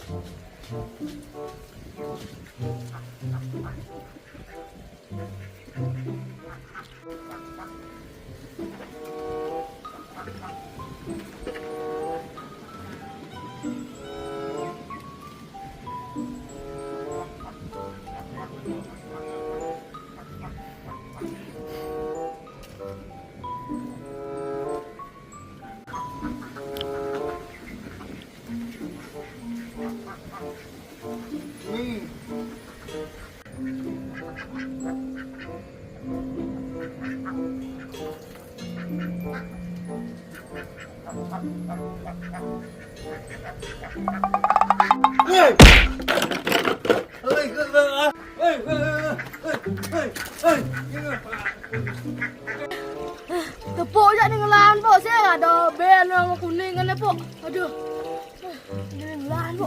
Hey! Hey, Tepuk je dengan lahan po. Saya ada bel yang kuning kan po. Aduh. Ini lahan po.